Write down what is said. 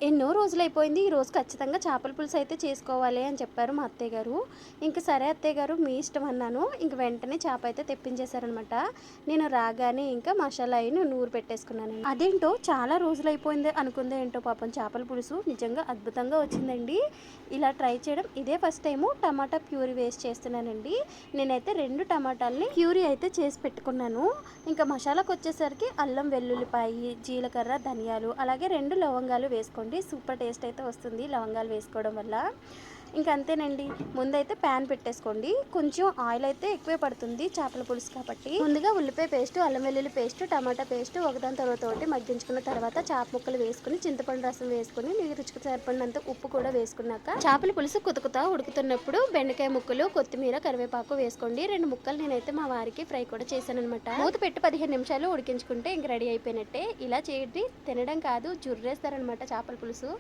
ఎన్నో రోజులైపోయింది. ఈరోజు ఖచ్చితంగా చేపల పులుసు అయితే చేసుకోవాలి అని చెప్పారు మా అత్తయ్య గారు. ఇంక సరే అత్తయ్య గారు మీ ఇష్టం అన్నాను. ఇంక వెంటనే చేప అయితే తెప్పించేశారనమాట. నేను రాగానే ఇంకా మసాలా అయి నూరు పెట్టేసుకున్నానండి. అదేంటో చాలా రోజులైపోయింది అనుకుందో ఏంటో పాపం చేపల పులుసు నిజంగా అద్భుతంగా వచ్చిందండి. ఇలా ట్రై చేయడం ఇదే ఫస్ట్ టైము. టమాటా ప్యూరీ వేస్ట్ చేస్తున్నానండి. నేనైతే 2 టమాటాలని ప్యూరీ అయితే చేసి పెట్టుకున్నాను. ఇంకా మసాలాకు వచ్చేసరికి అల్లం వెల్లుల్లిపాయి, జీలకర్ర, ధనియాలు అలాగే 2 లవంగాలు వేసుకోండి. సూపర్ టేస్ట్ అయితే వస్తుంది లవంగాలు వేసుకోవడం వల్ల. ఇంక అంతేనండి. ముందైతే ప్యాన్ పెట్టేసుకోండి. కొంచెం ఆయిల్ అయితే ఎక్కువే పడుతుంది చేపల పులుసు కాబట్టి. ముందుగా ఉల్లిపాయ పేస్ట్, అల్లం వెల్లుల్లి పేస్ట్, టమాటా పేస్ట్ ఒకదాని తర్వాత ఒకటి మగ్గించుకున్న తర్వాత చేప ముక్కలు వేసుకుని చింతపండు రసం వేసుకుని మీ రుచికి సరిపడినంత ఉప్పు కూడా వేసుకున్నాక చేపల పులుసు కుతుకుతా ఉడుకుతున్నప్పుడు బెండకాయ ముక్కలు, కొత్తిమీర, కరివేపాకు వేసుకోండి. 2 ముక్కలు నేనైతే మా వారికి ఫ్రై కూడా చేశాను అనమాట. మూత పెట్టి 15 నిమిషాలు ఉడికించుకుంటే ఇంక రెడీ అయిపోయినట్టే. ఇలా చేయండి, తినడం కాదు జుర్రేస్తారనమాట చేపల పులుసు.